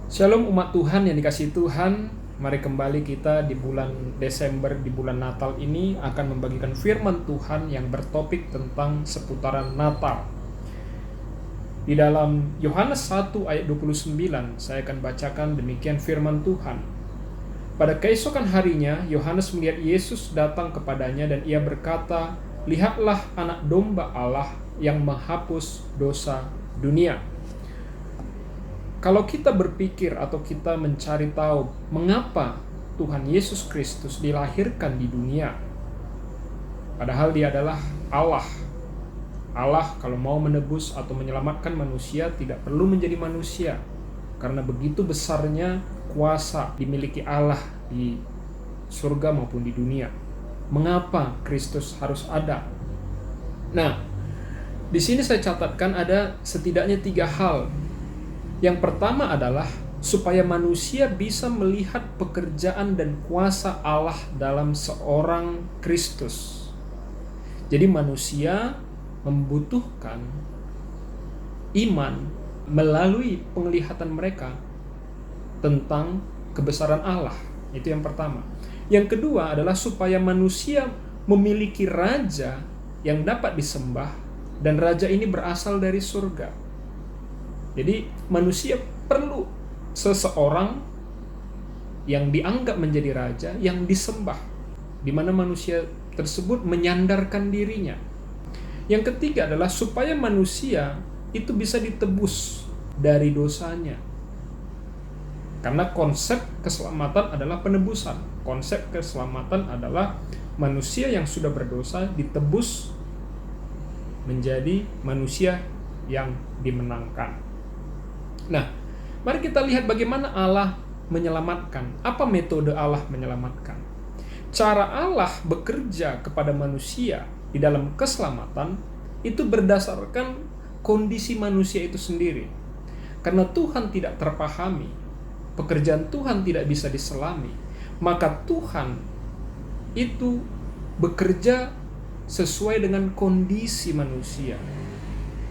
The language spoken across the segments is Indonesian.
Shalom umat Tuhan yang dikasihi Tuhan. Mari kembali kita di bulan Desember, di bulan Natal ini akan membagikan firman Tuhan yang bertopik tentang seputaran Natal. Di dalam Yohanes 1 ayat 29 saya akan bacakan demikian firman Tuhan. Pada keesokan harinya Yohanes melihat Yesus datang kepadanya dan ia berkata, "Lihatlah anak domba Allah yang menghapus dosa dunia." Kalau kita berpikir atau kita mencari tahu mengapa Tuhan Yesus Kristus dilahirkan di dunia, padahal dia adalah Allah. Allah kalau mau menebus atau menyelamatkan manusia tidak perlu menjadi manusia, karena begitu besarnya kuasa dimiliki Allah di surga maupun di dunia. Mengapa Kristus harus ada? Nah, di sini saya catatkan ada setidaknya 3 hal. Yang pertama adalah supaya manusia bisa melihat pekerjaan dan kuasa Allah dalam seorang Kristus. Jadi manusia membutuhkan iman melalui penglihatan mereka tentang kebesaran Allah. Itu yang pertama. Yang kedua adalah supaya manusia memiliki raja yang dapat disembah, dan raja ini berasal dari surga. Jadi manusia perlu seseorang yang dianggap menjadi raja, yang disembah, di mana manusia tersebut menyandarkan dirinya. Yang ketiga adalah supaya manusia itu bisa ditebus dari dosanya. Karena konsep keselamatan adalah penebusan. Konsep keselamatan adalah manusia yang sudah berdosa ditebus menjadi manusia yang dimenangkan. Nah, mari kita lihat bagaimana Allah menyelamatkan. Apa metode Allah menyelamatkan? Cara Allah bekerja kepada manusia di dalam keselamatan itu berdasarkan kondisi manusia itu sendiri. Karena Tuhan tidak terpahami, pekerjaan Tuhan tidak bisa diselami, maka Tuhan itu bekerja sesuai dengan kondisi manusia,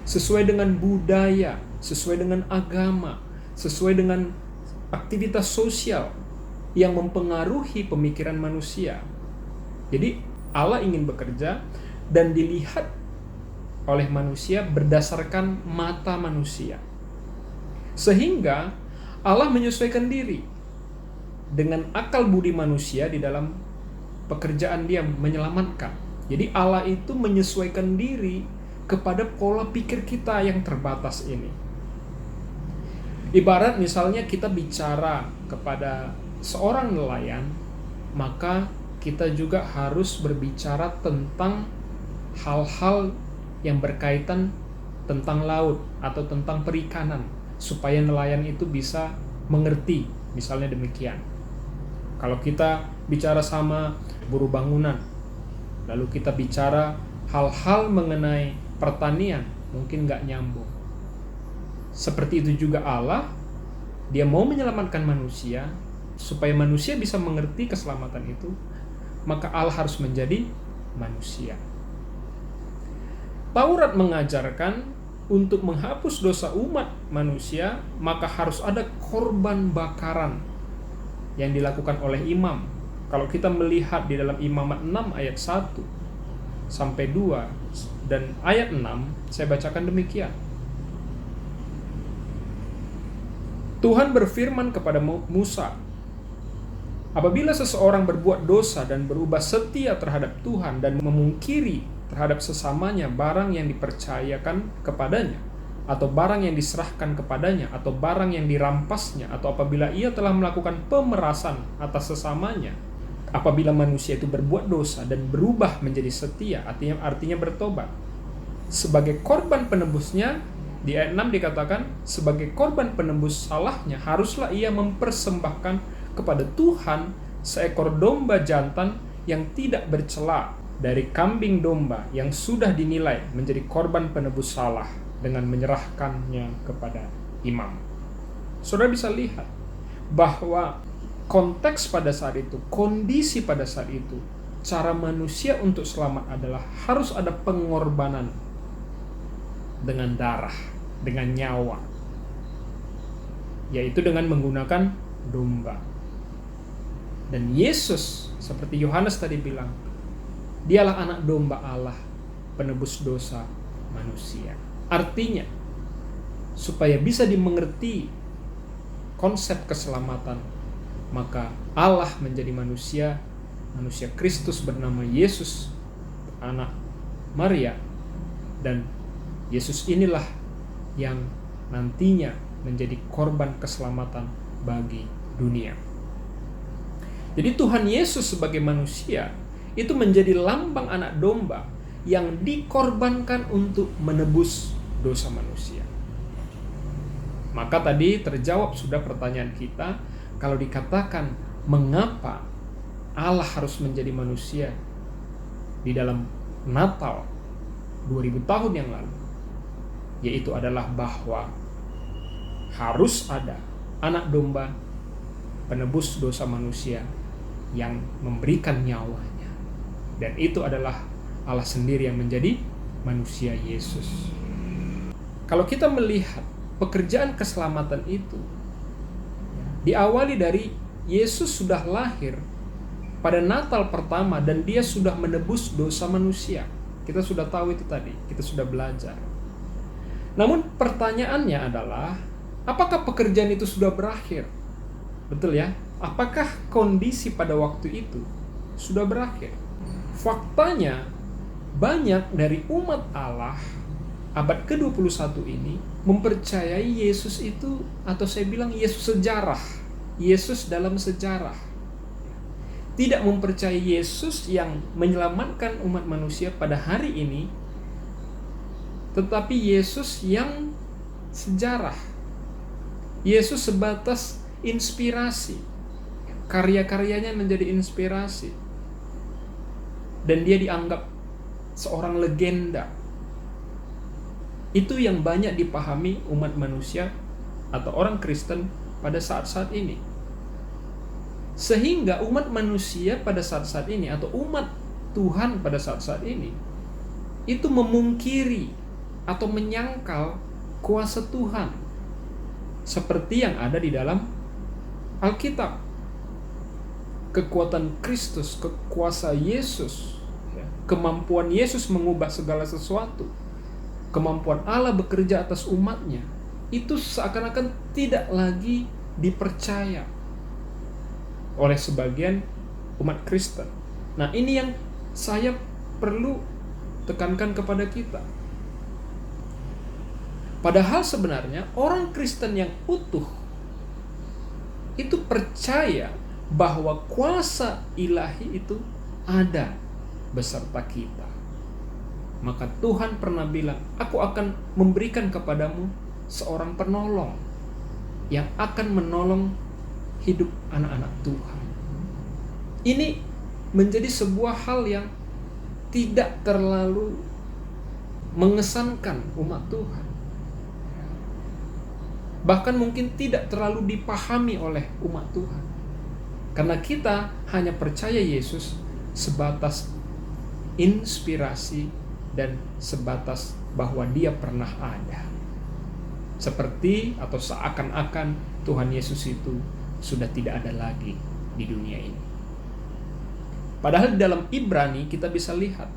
sesuai dengan budaya, sesuai dengan agama, sesuai dengan aktivitas sosial yang mempengaruhi pemikiran manusia. Jadi Allah ingin bekerja dan dilihat oleh manusia berdasarkan mata manusia. Sehingga Allah menyesuaikan diri dengan akal budi manusia di dalam pekerjaan dia menyelamatkan. Jadi Allah itu menyesuaikan diri kepada pola pikir kita yang terbatas ini. Ibarat misalnya kita bicara kepada seorang nelayan, maka kita juga harus berbicara tentang hal-hal yang berkaitan tentang laut atau tentang perikanan, supaya nelayan itu bisa mengerti, misalnya demikian. Kalau kita bicara sama buruh bangunan, lalu kita bicara hal-hal mengenai pertanian, mungkin nggak nyambung. Seperti itu juga Allah, dia mau menyelamatkan manusia, supaya manusia bisa mengerti keselamatan itu, maka Allah harus menjadi manusia. Taurat mengajarkan untuk menghapus dosa umat manusia, maka harus ada korban bakaran yang dilakukan oleh imam. Kalau kita melihat di dalam Imamat 6 ayat 1 sampai 2 dan ayat 6, saya bacakan demikian. Tuhan berfirman kepada Musa, apabila seseorang berbuat dosa dan berubah setia terhadap Tuhan dan memungkiri terhadap sesamanya barang yang dipercayakan kepadanya, atau barang yang diserahkan kepadanya, atau barang yang dirampasnya, atau apabila ia telah melakukan pemerasan atas sesamanya, apabila manusia itu berbuat dosa dan berubah menjadi setia, artinya bertobat, sebagai korban penebusnya, di ayat 6 dikatakan, sebagai korban penebus salahnya, haruslah ia mempersembahkan kepada Tuhan seekor domba jantan yang tidak bercela dari kambing domba yang sudah dinilai menjadi korban penebus salah, dengan menyerahkannya kepada imam. Saudara bisa lihat bahwa konteks pada saat itu, kondisi pada saat itu, cara manusia untuk selamat adalah harus ada pengorbanan dengan darah, dengan nyawa. yaitu dengan menggunakan domba. Dan Yesus, seperti Yohanes tadi bilang, dialah anak domba Allah, penebus dosa manusia. Artinya, supaya bisa dimengerti konsep keselamatan, maka Allah menjadi manusia Kristus bernama Yesus, anak Maria, dan Yesus inilah yang nantinya menjadi korban keselamatan bagi dunia. Jadi Tuhan Yesus sebagai manusia itu menjadi lambang anak domba yang dikorbankan untuk menebus dosa manusia. Maka tadi terjawab sudah pertanyaan kita, kalau dikatakan mengapa Allah harus menjadi manusia di dalam Natal 2000 tahun yang lalu, yaitu adalah bahwa harus ada anak domba penebus dosa manusia yang memberikan nyawanya, dan itu adalah Allah sendiri yang menjadi manusia Yesus. Kalau kita melihat pekerjaan keselamatan itu diawali dari Yesus sudah lahir pada Natal pertama dan dia sudah menebus dosa manusia. Kita sudah tahu itu tadi, kita sudah belajar. Namun pertanyaannya adalah, apakah pekerjaan itu sudah berakhir? Betul ya? Apakah kondisi pada waktu itu sudah berakhir? Faktanya, banyak dari umat Allah abad ke-21 ini mempercayai Yesus itu, atau saya bilang Yesus sejarah, Yesus dalam sejarah. Tidak mempercayai Yesus yang menyelamatkan umat manusia pada hari ini, tetapi Yesus yang sejarah. Yesus sebatas inspirasi, karya-karyanya menjadi inspirasi, dan dia dianggap seorang legenda. Itu yang banyak dipahami umat manusia atau orang Kristen pada saat-saat ini. Sehingga umat manusia pada saat-saat ini, atau umat Tuhan pada saat-saat ini, itu memungkiri atau menyangkal kuasa Tuhan seperti yang ada di dalam Alkitab. Kekuatan Kristus, kuasa Yesus, kemampuan Yesus mengubah segala sesuatu, kemampuan Allah bekerja atas umatnya, itu seakan-akan tidak lagi dipercaya oleh sebagian umat Kristen. Nah, ini yang saya perlu tekankan kepada kita. Padahal sebenarnya orang Kristen yang utuh itu percaya bahwa kuasa ilahi itu ada beserta kita. Maka Tuhan pernah bilang, aku akan memberikan kepadamu seorang penolong yang akan menolong hidup anak-anak Tuhan. Ini menjadi sebuah hal yang tidak terlalu mengesankan umat Tuhan. Bahkan mungkin tidak terlalu dipahami oleh umat Tuhan. Karena kita hanya percaya Yesus sebatas inspirasi dan sebatas bahwa dia pernah ada. Seperti atau seakan-akan Tuhan Yesus itu sudah tidak ada lagi di dunia ini. Padahal di dalam Ibrani kita bisa lihat,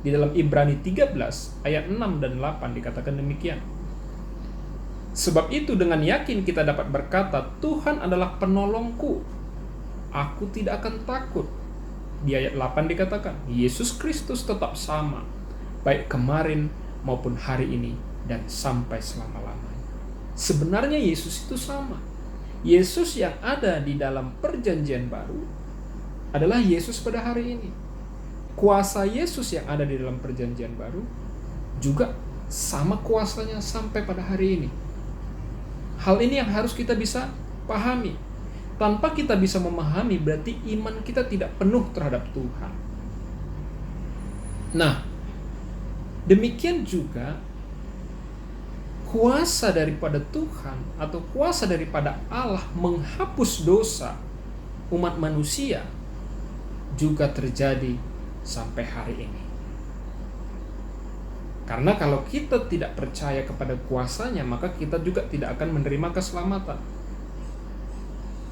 di dalam Ibrani 13 ayat 6 dan 8 dikatakan demikian. Sebab itu dengan yakin kita dapat berkata, Tuhan adalah penolongku, aku tidak akan takut. Di ayat 8 dikatakan, Yesus Kristus tetap sama, baik kemarin maupun hari ini dan sampai selama-lamanya. Sebenarnya Yesus itu sama. Yesus yang ada di dalam perjanjian baru adalah Yesus pada hari ini. Kuasa Yesus yang ada di dalam perjanjian baru juga sama kuasanya sampai pada hari ini. Hal ini yang harus kita bisa pahami. Tanpa kita bisa memahami, berarti iman kita tidak penuh terhadap Tuhan. Nah, demikian juga kuasa daripada Tuhan atau kuasa daripada Allah menghapus dosa umat manusia juga terjadi sampai hari ini. Karena kalau kita tidak percaya kepada kuasanya, maka kita juga tidak akan menerima keselamatan.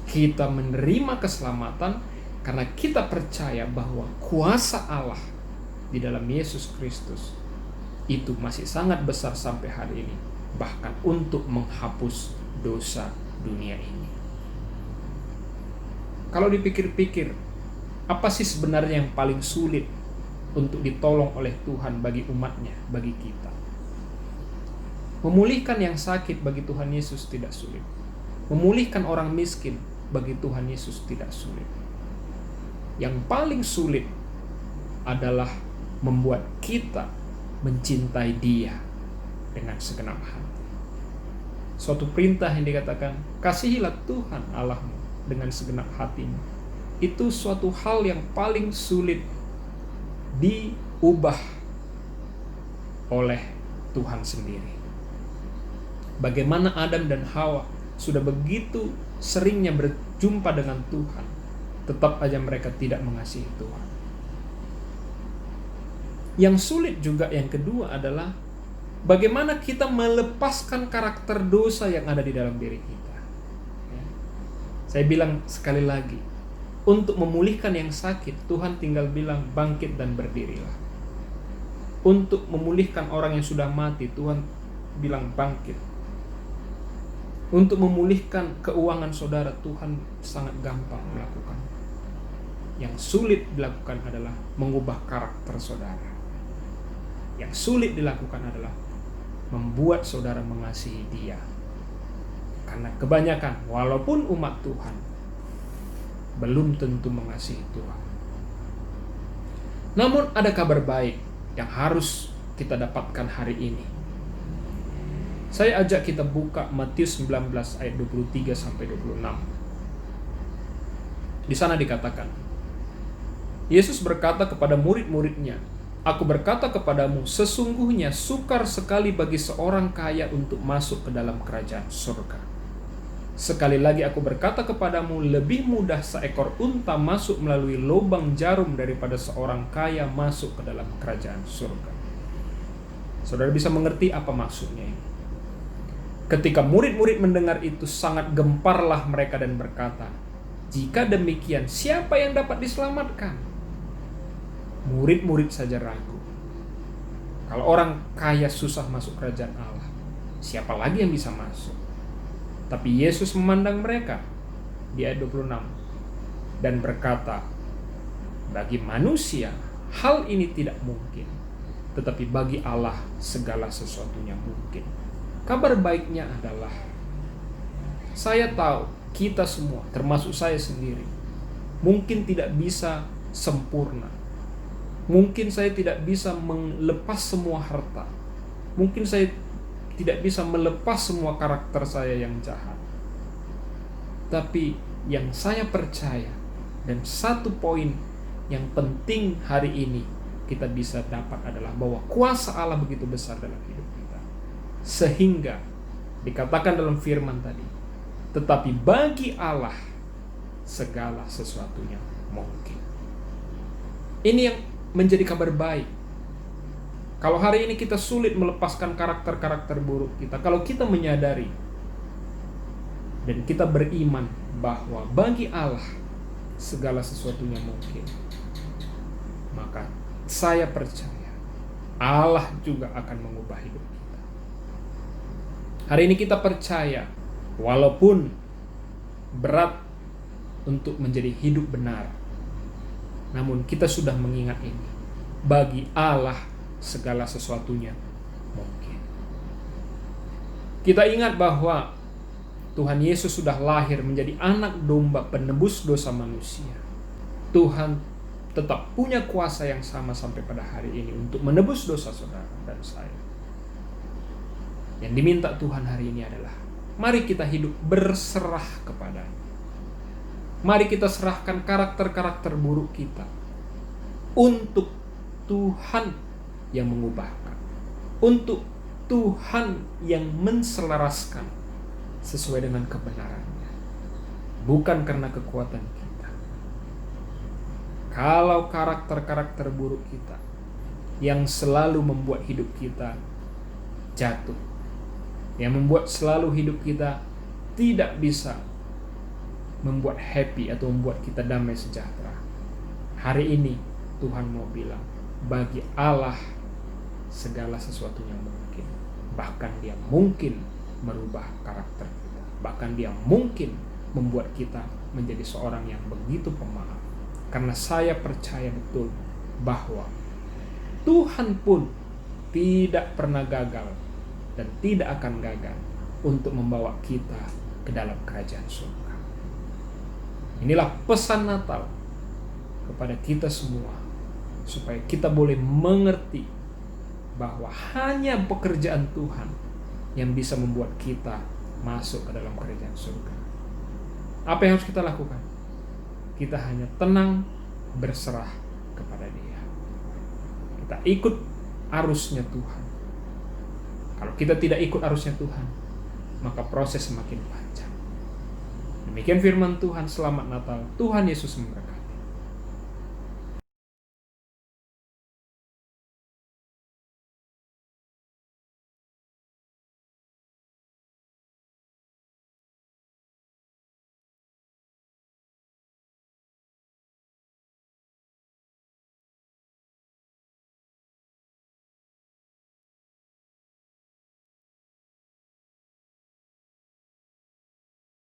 Kita menerima keselamatan karena kita percaya bahwa kuasa Allah di dalam Yesus Kristus itu masih sangat besar sampai hari ini, bahkan untuk menghapus dosa dunia ini. Kalau dipikir-pikir, apa sih sebenarnya yang paling sulit untuk ditolong oleh Tuhan bagi umatnya, bagi kita? Memulihkan yang sakit bagi Tuhan Yesus tidak sulit. Memulihkan orang miskin bagi Tuhan Yesus tidak sulit. Yang paling sulit adalah membuat kita mencintai Dia dengan segenap hati. Suatu perintah yang dikatakan, kasihilah Tuhan Allahmu dengan segenap hatimu. Itu suatu hal yang paling sulit diubah oleh Tuhan sendiri. Bagaimana Adam dan Hawa sudah begitu seringnya berjumpa dengan Tuhan, tetap aja mereka tidak mengasihi Tuhan. Yang sulit juga yang kedua adalah bagaimana kita melepaskan karakter dosa yang ada di dalam diri kita. Saya bilang sekali lagi, untuk memulihkan yang sakit, Tuhan tinggal bilang bangkit dan berdirilah. Untuk memulihkan orang yang sudah mati, Tuhan bilang bangkit. Untuk memulihkan keuangan saudara, Tuhan sangat gampang melakukan. Yang sulit dilakukan adalah mengubah karakter saudara. Yang sulit dilakukan adalah membuat saudara mengasihi Dia. Karena kebanyakan, walaupun umat Tuhan, belum tentu mengasihi Tuhan. Namun ada kabar baik yang harus kita dapatkan hari ini. Saya ajak kita buka Matius 19 ayat 23 sampai 26. Di sana dikatakan, Yesus berkata kepada murid-muridnya, "Aku berkata kepadamu, sesungguhnya sukar sekali bagi seorang kaya untuk masuk ke dalam kerajaan surga. Sekali lagi aku berkata kepadamu, lebih mudah seekor unta masuk melalui lubang jarum daripada seorang kaya masuk ke dalam kerajaan surga." Saudara bisa mengerti apa maksudnya ini? Ketika murid-murid mendengar itu, sangat gemparlah mereka dan berkata, "Jika demikian, siapa yang dapat diselamatkan?" Murid-murid saja ragu. Kalau orang kaya susah masuk kerajaan Allah, siapa lagi yang bisa masuk? Tapi Yesus memandang mereka di ayat 26 dan berkata, "Bagi manusia hal ini tidak mungkin, tetapi bagi Allah segala sesuatunya mungkin." Kabar baiknya adalah, saya tahu kita semua, termasuk saya sendiri, mungkin tidak bisa sempurna. Mungkin saya tidak bisa melepas semua harta. Mungkin saya tidak bisa melepas semua karakter saya yang jahat. Tapi yang saya percaya, dan satu poin yang penting hari ini kita bisa dapat adalah bahwa kuasa Allah begitu besar dalam hidup kita. Sehingga dikatakan dalam firman tadi, tetapi bagi Allah segala sesuatunya mungkin. Ini yang menjadi kabar baik. Kalau hari ini kita sulit melepaskan karakter-karakter buruk kita, kalau kita menyadari dan kita beriman bahwa bagi Allah segala sesuatunya mungkin, maka saya percaya Allah juga akan mengubah hidup kita. Hari ini kita percaya, walaupun berat untuk menjadi hidup benar, namun kita sudah mengingat ini, bagi Allah segala sesuatunya mungkin. Kita ingat bahwa Tuhan Yesus sudah lahir menjadi anak domba penebus dosa manusia. Tuhan tetap punya kuasa yang sama sampai pada hari ini untuk menebus dosa saudara dan saya. Yang diminta Tuhan hari ini adalah, mari kita hidup berserah kepadanya. Mari kita serahkan karakter-karakter buruk kita untuk Tuhan yang mengubahkan, untuk Tuhan yang menselaraskan sesuai dengan kebenarannya, bukan karena kekuatan kita. Kalau karakter-karakter buruk kita yang selalu membuat hidup kita jatuh, yang membuat selalu hidup kita tidak bisa membuat happy atau membuat kita damai sejahtera. Hari ini Tuhan mau bilang, bagi Allah segala sesuatunya mungkin. Bahkan Dia mungkin merubah karakter kita. Bahkan Dia mungkin membuat kita menjadi seorang yang begitu pemaaf. Karena saya percaya betul bahwa Tuhan pun tidak pernah gagal dan tidak akan gagal untuk membawa kita ke dalam kerajaan surga. Inilah pesan Natal kepada kita semua, supaya kita boleh mengerti bahwa hanya pekerjaan Tuhan yang bisa membuat kita masuk ke dalam kerajaan surga. Apa yang harus kita lakukan? Kita hanya tenang, berserah kepada Dia. Kita ikut arusnya Tuhan. Kalau kita tidak ikut arusnya Tuhan, maka proses semakin panjang. Demikian firman Tuhan. Selamat Natal. Tuhan Yesus memberkati.